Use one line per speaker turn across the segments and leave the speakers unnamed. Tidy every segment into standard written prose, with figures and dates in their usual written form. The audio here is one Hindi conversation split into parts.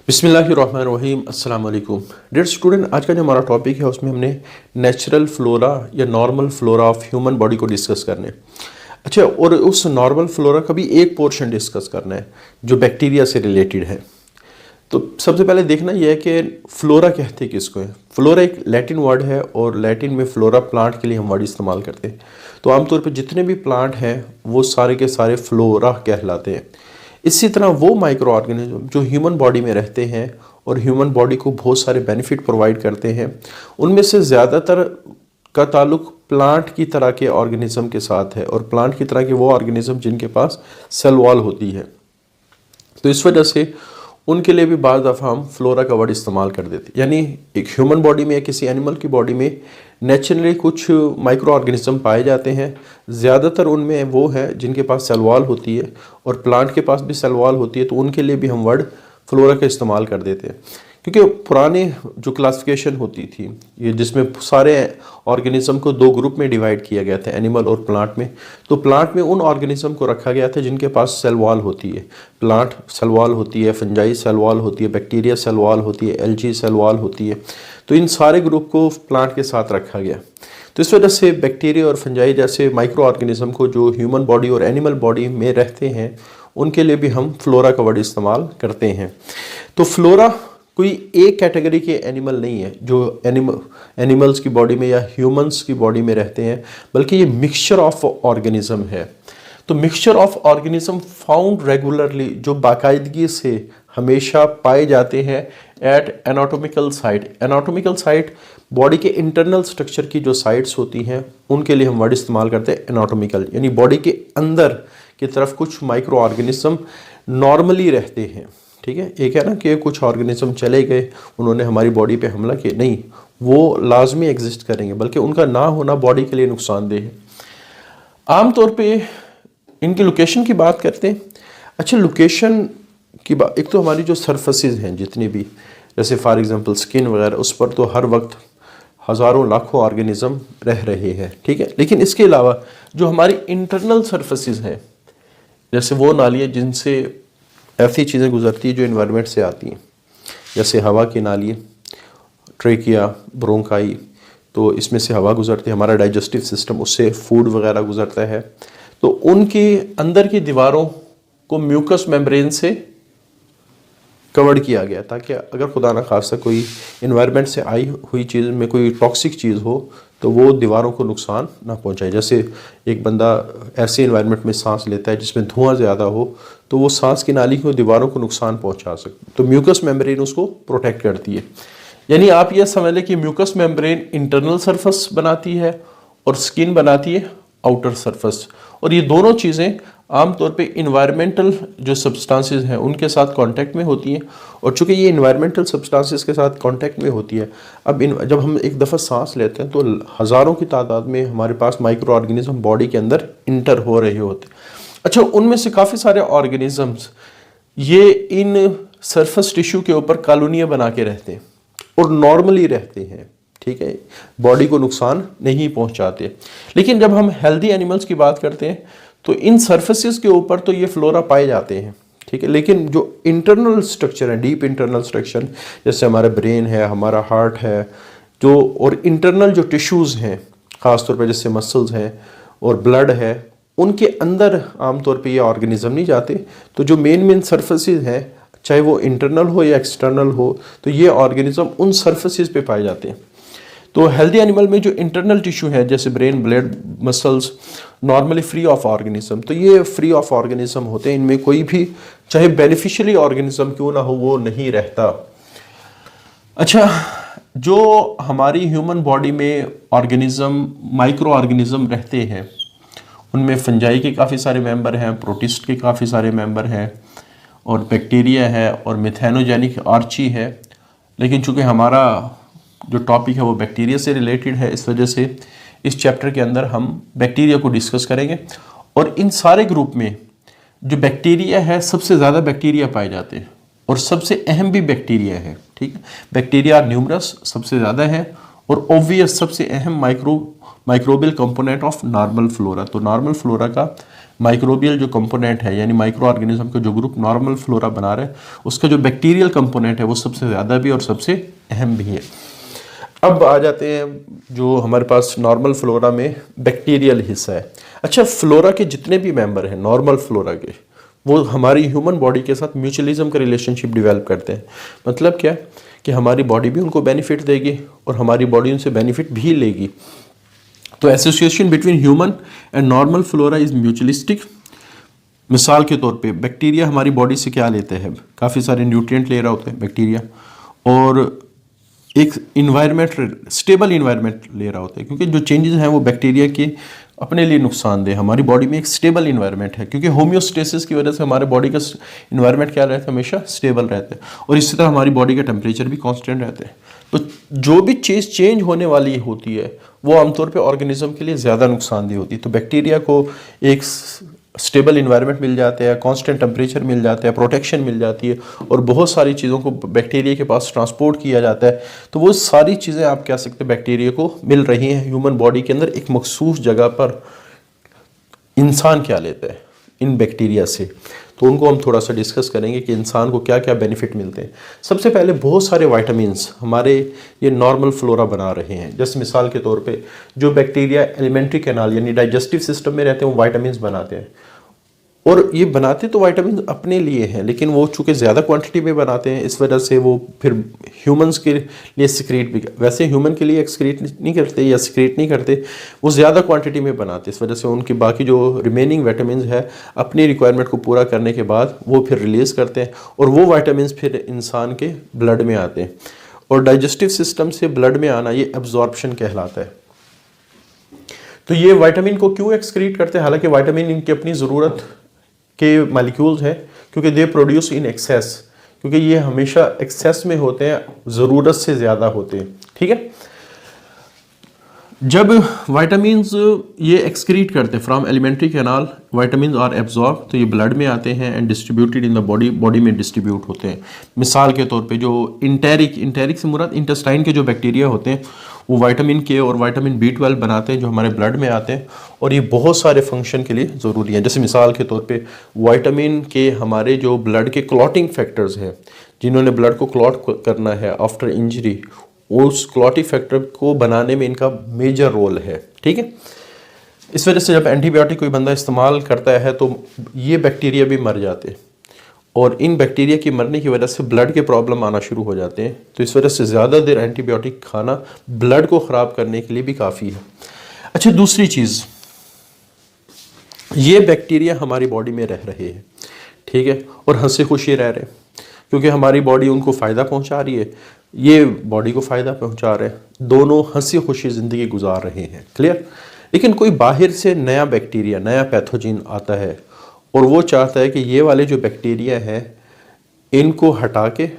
बिस्मिल्लाहिर्रहमानिर्रहीम अस्सलाम वालेकुम डियर स्टूडेंट। आज का जो हमारा टॉपिक है उसमें हमने नेचुरल फ्लोरा या normal flora of human body को डिस्कस करना है। अच्छा, और उस नॉर्मल फ्लोरा का भी एक पोर्शन डिस्कस करना है जो बैक्टीरिया से रिलेटेड है। तो सबसे पहले देखना यह है कि फ्लोरा कहते हैं किसको है। फ्लोरा एक लैटिन वर्ड है और लैटिन में फ्लोरा प्लांट के लिए हम वर्ड इस्तेमाल करते हैं। तो आमतौर पर जितने भी प्लांट हैं वो सारे के सारे फ्लोरा कहलाते हैं। इसी तरह वो माइक्रो ऑर्गेनिज्म जो ह्यूमन बॉडी में रहते हैं और ह्यूमन बॉडी को बहुत सारे बेनिफिट प्रोवाइड करते हैं, उनमें से ज़्यादातर का ताल्लुक प्लांट की तरह के ऑर्गेनिज्म के साथ है और प्लांट की तरह के वो ऑर्गेनिज्म जिनके पास सेल वॉल होती है। तो इस वजह से उनके लिए भी बाज़ दफ़ा हम फ्लोरा का वर्ड इस्तेमाल कर देते हैं। यानी एक ह्यूमन बॉडी में या किसी एनिमल की बॉडी में नेचुरली कुछ माइक्रो ऑर्गेनिज्म पाए जाते हैं। ज़्यादातर उनमें वो है जिनके पास सेल वॉल होती है और प्लांट के पास भी सेल वॉल होती है, तो उनके लिए भी हम वर्ड फ्लोरा का इस्तेमाल कर देते हैं। क्योंकि पुराने जो क्लासिफिकेशन होती थी ये जिसमें सारे ऑर्गेनिज्म को दो ग्रुप में डिवाइड किया गया था, एनिमल और प्लांट में। तो प्लांट में उन ऑर्गेनिज्म को रखा गया था जिनके पास सेल वॉल होती है। प्लांट सेल वॉल होती है, फंजाई सेल वॉल होती है, बैक्टीरिया सेल वॉल होती है, एल्गी सेल वॉल होती है। तो इन सारे ग्रुप को प्लांट के साथ रखा गया। तो इस वजह से बैक्टीरिया और फंजाई जैसे माइक्रो ऑर्गेनिज्म को जो ह्यूमन बॉडी और एनिमल बॉडी में रहते हैं उनके लिए भी हम फ्लोरा का वर्ड इस्तेमाल करते हैं। तो फ्लोरा कोई एक कैटेगरी के एनिमल नहीं है जो एनिमल्स की बॉडी में या ह्यूमंस की बॉडी में रहते हैं, बल्कि ये मिक्सचर ऑफ ऑर्गेनिज्म है। तो mixture of organism found regularly जो बाकायदगी से हमेशा पाए जाते हैं at anatomical site. Anatomical site body के इंटरनल स्ट्रक्चर की जो साइट्स होती हैं उनके लिए हम वर्ड इस्तेमाल करते हैं एनाटॉमिकल, यानी बॉडी के अंदर की तरफ कुछ माइक्रो ऑर्गेनिज्म नॉर्मली रहते हैं। ठीक है, एक है ना कि कुछ ऑर्गेनिज्म चले गए, उन्होंने हमारी बॉडी पे हमला किया, नहीं, वो लाजमी एग्जिस्ट करेंगे, बल्कि उनका ना होना बॉडी के लिए नुकसानदेह है। आमतौर पे इनकी लोकेशन की बात करते हैं। अच्छा, लोकेशन की बात, एक तो हमारी जो सरफेसेस हैं जितनी भी, जैसे फॉर एग्जांपल स्किन वगैरह, उस पर तो हर वक्त हज़ारों लाखों ऑर्गेनिज्म रह रहे हैं। ठीक है, लेकिन इसके अलावा जो हमारी इंटरनल सरफेसेस हैं, जैसे वो नालियाँ जिनसे ऐसी चीज़ें गुजरती हैं जो इन्वायरमेंट से आती हैं, जैसे हवा की नाली, ट्रेकिया, ब्रोंकाई, तो इसमें से हवा गुजरती है। हमारा डाइजेस्टिव सिस्टम, उससे फूड वगैरह गुजरता है। तो उनके अंदर की दीवारों को म्यूकस मेम्ब्रेन से कवर्ड किया गया ताकि अगर खुदा न खास्ता कोई इन्वायरमेंट से आई हुई चीज़ में कोई टॉक्सिक चीज़ हो तो वो दीवारों को नुकसान ना पहुंचाए। जैसे एक बंदा ऐसे इन्वायरमेंट में सांस लेता है जिसमें धुआं ज़्यादा हो तो वो सांस की नाली को, दीवारों को नुकसान पहुंचा सकता, तो म्यूकस मेम्ब्रेन उसको प्रोटेक्ट करती है। यानी आप ये समझ लें कि म्यूकस मेम्ब्रेन इंटरनल सरफेस बनाती है और स्किन बनाती है आउटर सरफेस, और ये दोनों चीज़ें आमतौर पे इन्वायरमेंटल जो सब्सटेंसेस हैं उनके साथ कांटेक्ट में होती हैं। और चूंकि ये इन्वायरमेंटल सब्सटेंसेस के साथ कांटेक्ट में होती है, अब जब हम एक दफ़ा सांस लेते हैं तो हज़ारों की तादाद में हमारे पास माइक्रो ऑर्गेनिज्म बॉडी के अंदर इंटर हो रहे होते हैं। अच्छा, उनमें से काफ़ी सारे ऑर्गेनिजम्स ये इन सरफेस टिश्यू के ऊपर कॉलोनियाँ बना के रहते हैं और नॉर्मली रहते हैं। ठीक है, बॉडी को नुकसान नहीं पहुंचाते। लेकिन जब हम हेल्दी एनिमल्स की बात करते हैं तो इन सरफेसेस के ऊपर तो ये फ्लोरा पाए जाते हैं। ठीक है, लेकिन जो इंटरनल स्ट्रक्चर है, डीप इंटरनल स्ट्रक्चर, जैसे हमारा ब्रेन है, हमारा हार्ट है, जो और इंटरनल जो टिश्यूज़ हैं ख़ासतौर पे जैसे मसल्स हैं और ब्लड है, उनके अंदर आमतौर पे ये ऑर्गेनिज्म नहीं जाते। तो जो मेन सरफेसेस हैं, चाहे वो इंटरनल हो या एक्सटर्नल हो, तो ये ऑर्गेनिज्म उन सरफेसेस पे पाए जाते हैं। तो हेल्दी एनिमल में जो इंटरनल टिश्यू है जैसे brain, blood, muscles, normally free of organism, तो ये फ्री ऑफ ऑर्गेनिज्म होते हैं। इनमें कोई भी चाहे बेनिफिशियली ऑर्गेनिज्म क्यों ना हो वो नहीं रहता। अच्छा, जो हमारी ह्यूमन बॉडी में ऑर्गेनिज्म, माइक्रो ऑर्गेनिज्म रहते हैं उनमें फंजाई के काफ़ी सारे मेंबर हैं, प्रोटिस्ट के काफ़ी सारे मेंबर हैं, और बैक्टीरिया है और मिथेनोजेनिक आर्ची है। लेकिन चूँकि हमारा जो टॉपिक है वो बैक्टीरिया से रिलेटेड है, इस वजह से इस चैप्टर के अंदर हम बैक्टीरिया को डिस्कस करेंगे। और इन सारे ग्रुप में जो बैक्टीरिया है, सबसे ज़्यादा बैक्टीरिया पाए जाते हैं और सबसे अहम भी बैक्टीरिया है। ठीक है, बैक्टीरिया न्यूमरस सबसे ज़्यादा है और ऑब्वियस सबसे अहम microbial component of normal flora. तो नॉर्मल फ्लोरा का माइक्रोबियल जो कंपोनेंट है यानी माइक्रो ऑर्गेनिज्म का जो ग्रुप नॉर्मल फ्लोरा बना रहा है, उसका जो बैक्टीरियल कंपोनेंट है वो सबसे ज़्यादा भी और सबसे अहम भी है। अब आ जाते हैं जो हमारे पास नॉर्मल फ्लोरा में बैक्टीरियल हिस्सा है। अच्छा, फ्लोरा के जितने भी मेंबर हैं नॉर्मल फ्लोरा के, वो हमारी ह्यूमन बॉडी के साथ म्यूचुअलिज्म का रिलेशनशिप डेवलप करते हैं। मतलब क्या कि हमारी बॉडी भी उनको बेनिफिट देगी और हमारी बॉडी उनसे बेनिफिट भी लेगी। तो association between human and normal flora is mutualistic. मिसाल के तौर पे बैक्टीरिया हमारी बॉडी से क्या लेते हैं, काफ़ी सारे न्यूट्रिएंट ले रहा होता है बैक्टीरिया, और एक इन्वायरमेंट, स्टेबल इन्वायरमेंट ले रहा होता है, क्योंकि जो चेंजेस हैं वो बैक्टीरिया के अपने लिए नुकसानदेह। हमारी बॉडी में एक स्टेबल इन्वायरमेंट है, क्योंकि होम्योस्टेसिस की वजह से हमारे बॉडी का इन्वायरमेंट क्या रहता है, हमेशा स्टेबल रहता है, और इसी तरह हमारी बॉडी का टेम्परेचर भी कांस्टेंट रहता है। तो जो भी चीज़ चेंज होने वाली होती है वो आमतौर पे ऑर्गेनिज्म के लिए ज़्यादा नुकसानदेह होती है। तो बैक्टीरिया को एक स्टेबल इन्वायरमेंट मिल जाता है, कांस्टेंट टेम्परेचर मिल जाता है, प्रोटेक्शन मिल जाती है, और बहुत सारी चीज़ों को बैक्टीरिया के पास ट्रांसपोर्ट किया जाता है। तो वो सारी चीज़ें आप कह सकते हैं बैक्टीरिया को मिल रही हैं ह्यूमन बॉडी के अंदर एक मखसूस जगह पर। इंसान क्या लेता है इन बैक्टीरिया से, तो उनको हम थोड़ा सा डिस्कस करेंगे कि इंसान को क्या क्या बेनिफिट मिलते हैं। सबसे पहले बहुत सारे वाइटामिन्स हमारे ये नॉर्मल फ्लोरा बना रहे हैं। जैसे मिसाल के तौर पे जो बैक्टीरिया एलिमेंट्री कैनाल यानी डाइजेस्टिव सिस्टम में रहते हैं वो वाइटामिन्स बनाते हैं, और ये बनाते तो विटामिन अपने लिए हैं, लेकिन वो चूँकि ज़्यादा क्वांटिटी में बनाते हैं इस वजह से वो फिर ह्यूमंस के लिए सिक्रीट भी, वैसे ह्यूमन के लिए एक्सक्रीट नहीं करते या सिक्रीट नहीं करते, वो ज़्यादा क्वांटिटी में बनाते, इस वजह से उनकी बाकी जो रिमेनिंग विटामिन है अपनी रिक्वायरमेंट को पूरा करने के बाद वो फिर रिलीज़ करते हैं, और वो विटामिन फिर इंसान के ब्लड में आते हैं। और डाइजेस्टिव सिस्टम से ब्लड में आना ये एब्जॉर्प्शन कहलाता है। तो ये विटामिन को क्यों एक्सक्रीट करते हैं, हालांकि विटामिन इनकी अपनी ज़रूरत के मालिक्यूल्स हैं, क्योंकि दे प्रोड्यूस इन एक्सेस, क्योंकि ये हमेशा एक्सेस में होते हैं, ज़रूरत से ज़्यादा होते हैं। ठीक है, जब विटामिन्स ये एक्सक्रीट करते हैं from alimentary canal, vitamins are absorb, तो ये ब्लड में आते हैं and distributed in the body, body में डिस्ट्रीब्यूट होते हैं। मिसाल के तौर पे जो इंटेरिक से मुराद इंटेस्टाइन के जो बैक्टीरिया होते हैं वो विटामिन के और विटामिन B12 बनाते हैं जो हमारे ब्लड में आते हैं, और ये बहुत सारे फंक्शन के लिए ज़रूरी हैं। जैसे मिसाल के तौर पे विटामिन के हमारे जो ब्लड के क्लॉटिंग फैक्टर्स हैं, जिन्होंने ब्लड को क्लॉट करना है आफ्टर इंजरी, उस क्लॉटिंग फैक्टर को बनाने में इनका मेजर रोल है। ठीक है, इस वजह से जब एंटीबायोटिक कोई बंदा इस्तेमाल करता है तो ये बैक्टीरिया भी मर जाते हैं, और इन बैक्टीरिया की मरने की वजह से ब्लड के प्रॉब्लम आना शुरू हो जाते हैं। तो इस वजह से ज़्यादा देर एंटीबायोटिक खाना ब्लड को ख़राब करने के लिए भी काफ़ी है। अच्छा, दूसरी चीज़, ये बैक्टीरिया हमारी बॉडी में रह रहे हैं, ठीक है, और हंसी खुशी रह रहे हैं, क्योंकि हमारी बॉडी उनको फ़ायदा पहुंचा रही है, ये बॉडी को फ़ायदा पहुंचा रहे हैं, दोनों हंसी खुशी ज़िंदगी गुजार रहे हैं। क्लियर। लेकिन कोई बाहर से नया बैक्टीरिया, नया पैथोजिन आता है और वो चाहता है कि ये वाले जो बैक्टीरिया हैं इनको हटा के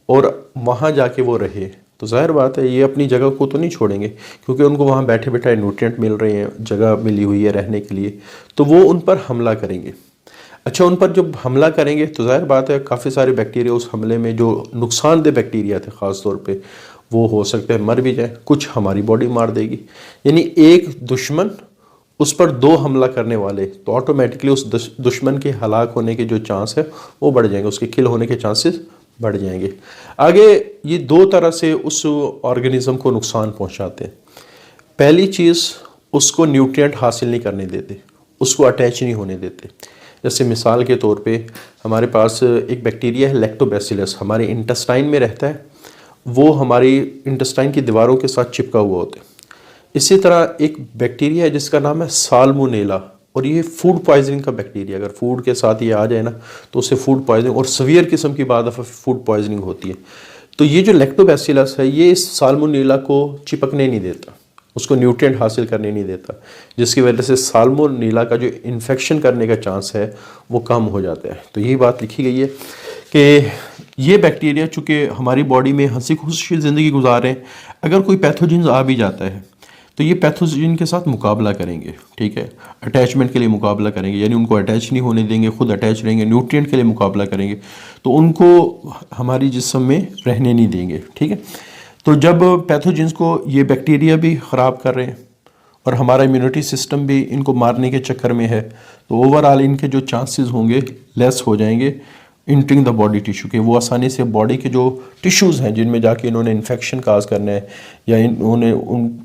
और वहाँ जाके वो रहे, तो जाहिर बात है ये अपनी जगह को तो नहीं छोड़ेंगे, क्योंकि उनको वहाँ बैठे बैठे न्यूट्रिएंट मिल रहे हैं, जगह मिली हुई है रहने के लिए, तो वो उन पर हमला करेंगे। अच्छा, उन पर जब हमला करेंगे तो जाहिर बात है काफ़ी सारे बैक्टीरिया उस हमले में जो नुकसानदेह बैक्टीरिया थे ख़ास तौर पे वो हो सकते हैं मर भी जाए, कुछ हमारी बॉडी मार देगी। यानी एक दुश्मन उस पर दो हमला करने वाले, तो ऑटोमेटिकली उस दुश्मन के हलाक होने के जो चांस है वो बढ़ जाएंगे, उसके किल होने के चांसेस बढ़ जाएंगे। आगे ये दो तरह से उस ऑर्गेनिज्म को नुकसान पहुंचाते हैं। पहली चीज़, उसको न्यूट्रिएंट हासिल नहीं करने देते, उसको अटैच नहीं होने देते। जैसे मिसाल के तौर पे हमारे पास एक बैक्टीरिया है लैक्टोबैसिलस, हमारे इंटेस्टाइन में रहता है, वो हमारी इंटेस्टाइन की दीवारों के साथ चिपका हुआ होता है। इसी तरह एक बैक्टीरिया है जिसका नाम है साल्मोनेला, और ये फूड पॉइजनिंग का बैक्टीरिया, अगर फूड के साथ ये आ जाए ना तो उससे फूड पॉइजनिंग और सीवियर किस्म की बाद दफ़ा फूड पॉइजनिंग होती है। तो ये जो लैक्टोबैसिलस है ये इस साल्मोनेला को चिपकने नहीं देता, उसको न्यूट्रिएंट हासिल करने नहीं देता, जिसकी वजह से साल्मोनेला का जो इन्फेक्शन करने का चांस है वो कम हो जाता है। तो यही बात लिखी गई है कि ये बैक्टीरिया चूँकि हमारी बॉडी में हंसी खुशी ज़िंदगी गुजार रहे हैं, अगर कोई पैथोजिन आ भी जाता है तो ये पैथोजिन के साथ मुकाबला करेंगे, ठीक है, अटैचमेंट के लिए मुकाबला करेंगे, यानी उनको अटैच नहीं होने देंगे, खुद अटैच रहेंगे, न्यूट्रिएंट के लिए मुकाबला करेंगे, तो उनको हमारी जिस्म में रहने नहीं देंगे। ठीक है, तो जब पैथोजिन्स को ये बैक्टीरिया भी ख़राब कर रहे हैं और हमारा इम्यूनिटी सिस्टम भी इनको मारने के चक्कर में है, तो ओवरऑल इनके जो चांसेस होंगे लेस हो जाएंगे इंटरिंग द बॉडी टिश्यू के। वो आसानी से बॉडी के जो टिश्यूज़ हैं जिनमें जाके इन्होंने इन्फेक्शन काज करना है या इन्होंने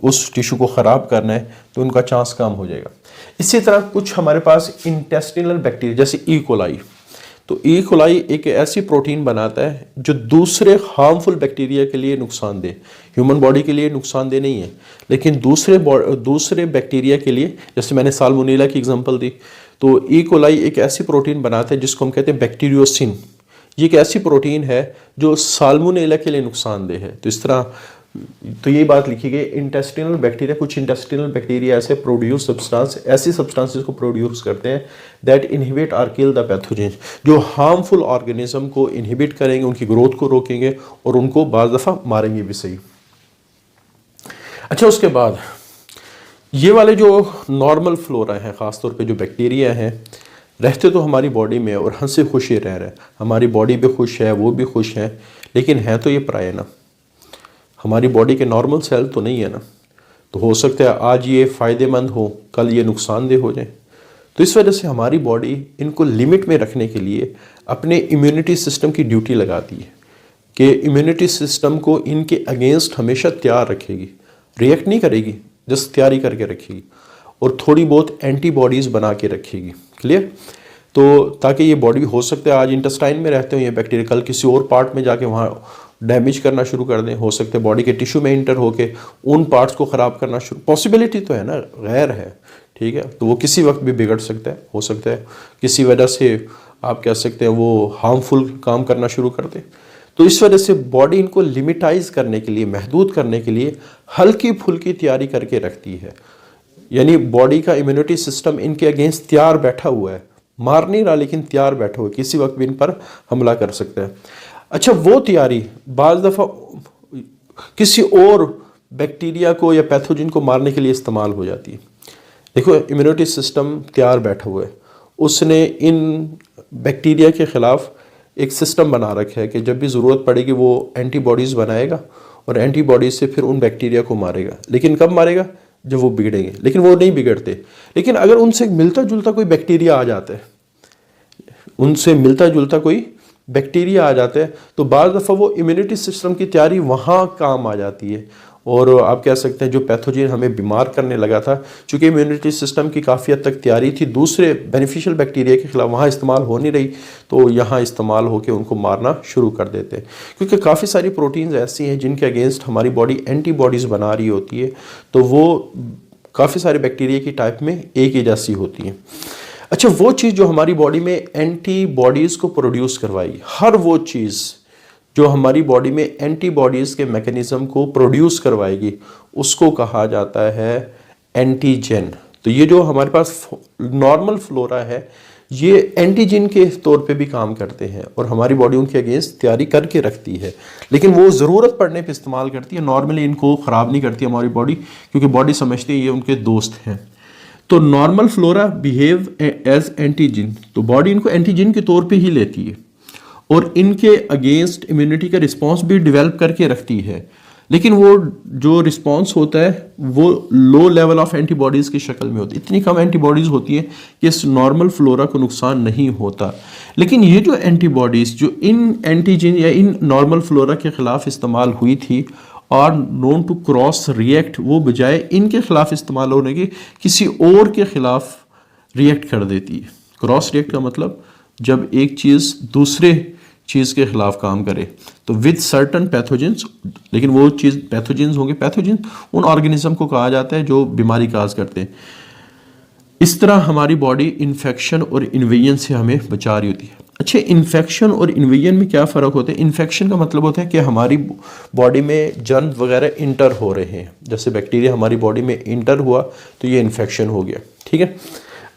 उस टिश्यू को ख़राब करना है, तो उनका चांस कम हो जाएगा। इसी तरह कुछ हमारे पास इंटेस्टिनल बैक्टीरिया जैसे ई कोलाई, तो ई कोलाई एक ऐसी प्रोटीन बनाता है जो दूसरे हार्मफुल बैक्टीरिया के लिए नुकसानदेह, ह्यूमन बॉडी के लिए नुकसानदेह नहीं है, लेकिन दूसरे बैक्टीरिया के लिए, जैसे मैंने साल्मोनेला की एग्जांपल दी, तो ई कोलाई एक ऐसी प्रोटीन बनाता है जिसको हम कहते हैं बैक्टीरियोसिन। ये एक ऐसी प्रोटीन है जो साल्मोनेला के लिए नुकसानदेह है। तो इस तरह तो ये बात लिखी गई इंटेस्टिनल बैक्टीरिया, कुछ इंटेस्टिनल बैक्टीरिया ऐसे प्रोड्यूस सब्सटेंस, ऐसी सब्सटेंसेस को प्रोड्यूस करते हैं दैट इनहिबिट और किल द पैथोजन, जो हार्मफुल ऑर्गेनिज्म को इनहिबिट करेंगे, उनकी ग्रोथ को रोकेंगे और उनको बाज़ दफ़ा मारेंगे भी सही। अच्छा, उसके बाद ये वाले जो नॉर्मल फ्लोरा हैं, ख़ासतौर पे जो बैक्टीरिया हैं, रहते तो हमारी बॉडी में और हंसे खुशी रह रहे हैं, हमारी बॉडी भी खुश है, वो भी खुश हैं, लेकिन है तो ये पराये ना, हमारी बॉडी के नॉर्मल सेल तो नहीं है ना। तो हो सकता है आज ये फ़ायदेमंद हो, कल ये नुकसानदेह हो जाए। तो इस वजह से हमारी बॉडी इनको लिमिट में रखने के लिए अपने इम्यूनिटी सिस्टम की ड्यूटी लगाती है कि इम्यूनिटी सिस्टम को इनके अगेंस्ट हमेशा तैयार रखेगी, रिएक्ट नहीं करेगी, जस्ट तैयारी करके रखेगी और थोड़ी बहुत एंटीबॉडीज़ बना के रखेगी। क्लियर? तो ताकि ये बॉडी, हो सकता है आज इंटेस्टाइन में रहते हो ये बैक्टीरिया, कल किसी और पार्ट में जाके वहाँ डैमेज करना शुरू कर दें, हो सकता है बॉडी के टिश्यू में इंटर होके उन पार्ट्स को ख़राब करना शुरू, पॉसिबिलिटी तो है ना, गैर है, ठीक है, तो वो किसी वक्त भी बिगड़ सकता है, हो सकता है किसी वजह से आप कह सकते हैं वो हार्मफुल काम करना शुरू कर दे। तो इस वजह से बॉडी इनको लिमिटाइज करने के लिए, महदूद करने के लिए हल्की फुल्की तैयारी करके रखती है, यानी बॉडी का इम्यूनिटी सिस्टम इनके अगेंस्ट तैयार बैठा हुआ है, मार नहीं रहा लेकिन तैयार बैठा हुआ है, किसी वक्त भी इन पर हमला कर सकता है। अच्छा, वो तैयारी बाज़ दफ़ा किसी और बैक्टीरिया को या पैथोजन को मारने के लिए इस्तेमाल हो जाती है। देखो, इम्यूनिटी सिस्टम तैयार बैठा हुआ है, उसने इन बैक्टीरिया के ख़िलाफ़ एक सिस्टम बना रखा है कि जब भी ज़रूरत पड़ेगी वो एंटीबॉडीज़ बनाएगा और एंटीबॉडीज़ से फिर उन बैक्टीरिया को मारेगा। लेकिन कब मारेगा? जब वो बिगड़ेंगे, लेकिन वो नहीं बिगड़ते। लेकिन अगर उनसे मिलता जुलता कोई बैक्टीरिया आ जाता है, उनसे मिलता जुलता कोई बैक्टीरिया आ जाता है, तो बाज़ दफ़ा वो इम्यूनिटी सिस्टम की तैयारी वहाँ काम आ जाती है और आप कह सकते हैं जो पैथोजन हमें बीमार करने लगा था, चूँकि इम्यूनिटी सिस्टम की काफ़ी हद तक तैयारी थी दूसरे बेनिफिशियल बैक्टीरिया के खिलाफ, वहाँ इस्तेमाल हो नहीं रही, तो यहाँ इस्तेमाल होकर उनको मारना शुरू कर देते हैं। क्योंकि काफ़ी सारी प्रोटीन्स ऐसी हैं जिनके अगेंस्ट हमारी बॉडी एंटीबॉडीज़ बना रही होती है, तो वो काफ़ी सारे बैक्टीरिया की टाइप में एक ही जैसी होती हैं। अच्छा, वो चीज़ जो हमारी बॉडी में एंटीबॉडीज़ को प्रोड्यूस करवाई, हर वो चीज़ जो हमारी बॉडी में एंटीबॉडीज़ के मैकेनिज़्म को प्रोड्यूस करवाएगी, उसको कहा जाता है एंटीजन। तो ये जो हमारे पास नॉर्मल फ्लोरा है, ये एंटीजन के तौर पे भी काम करते हैं और हमारी बॉडी उनके अगेंस्ट तैयारी करके रखती है, लेकिन वो ज़रूरत पड़ने पे इस्तेमाल करती है, नॉर्मली इनको ख़राब नहीं करती हमारी बॉडी, क्योंकि बॉडी समझती है ये उनके दोस्त हैं। तो normal flora behave as antigen, तो बॉडी इनको एंटीजन के तौर पे ही लेती है और इनके अगेंस्ट इम्यूनिटी का रिस्पांस भी डेवलप करके रखती है, लेकिन वो जो रिस्पांस होता है वो लो लेवल ऑफ एंटीबॉडीज़ की शक्ल में होती है। इतनी कम एंटीबॉडीज़ होती है कि इस नॉर्मल फ्लोरा को नुकसान नहीं होता। लेकिन ये जो एंटीबॉडीज़ जो इन एंटीजन या इन नॉर्मल फ्लोरा के ख़िलाफ़ इस्तेमाल हुई थी और नोन टू क्रॉस रिएक्ट, वो बजाय इनके ख़िलाफ़ इस्तेमाल होने के किसी और के ख़िलाफ़ रिएक्ट कर देती है। क्रॉस रिएक्ट का मतलब जब एक चीज़ दूसरे चीज़ के ख़िलाफ़ काम करे, तो विद सर्टन पैथोजेंस, लेकिन वो चीज़ पैथोजेंस होंगे, पैथोजेंस उन ऑर्गेनिज्म को कहा जाता है जो बीमारी काज करते हैं। इस तरह हमारी बॉडी इन्फेक्शन और इन्वेजन से हमें बचा रही होती है। अच्छा, इन्फेक्शन और इन्वेजन में क्या फ़र्क होता है? इन्फेक्शन का मतलब होता है कि हमारी बॉडी में जर्म वगैरह इंटर हो रहे हैं, जैसे बैक्टीरिया हमारी बॉडी में इंटर हुआ तो ये इन्फेक्शन हो गया, ठीक है।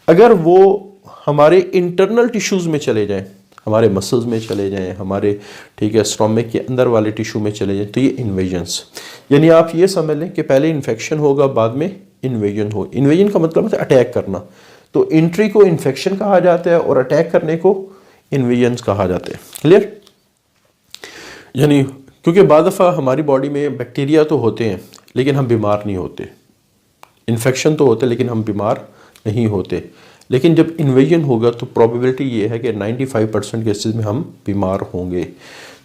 अगर वो हमारे इंटरनल टिश्यूज़ में चले जाएं, हमारे मसल्स में चले जाएं, हमारे ठीक है स्टोमक के अंदर वाले टिश्यू में चले जाएं, तो ये इन्वेजन्स, यानी आप ये समझ लें कि पहले इन्फेक्शन होगा, बाद में इन्वेजन हो। इन्वेजन का मतलब है अटैक करना, तो एंट्री को इन्फेक्शन कहा जाता है और अटैक करने को इन्वेजन्स कहा जाते हैं। क्लियर? यानी क्योंकि बाद दफ़ा हमारी बॉडी में बैक्टीरिया तो होते हैं लेकिन हम बीमार नहीं होते, इन्फेक्शन तो होते लेकिन हम बीमार नहीं होते। लेकिन जब इन्वेजन होगा तो प्रोबेबिलिटी ये है कि 95% केसेस में हम बीमार होंगे।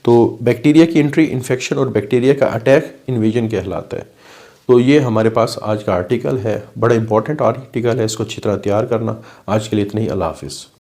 तो बैक्टीरिया की एंट्री इन्फेक्शन और बैक्टीरिया का अटैक इन्वेजन कहलाता है। तो ये हमारे पास आज का आर्टिकल है, बड़ा इंपॉर्टेंट आर्टिकल है, इसको अच्छी तरह तैयार करना। आज के लिए इतना ही, अल्लाह हाफिज़।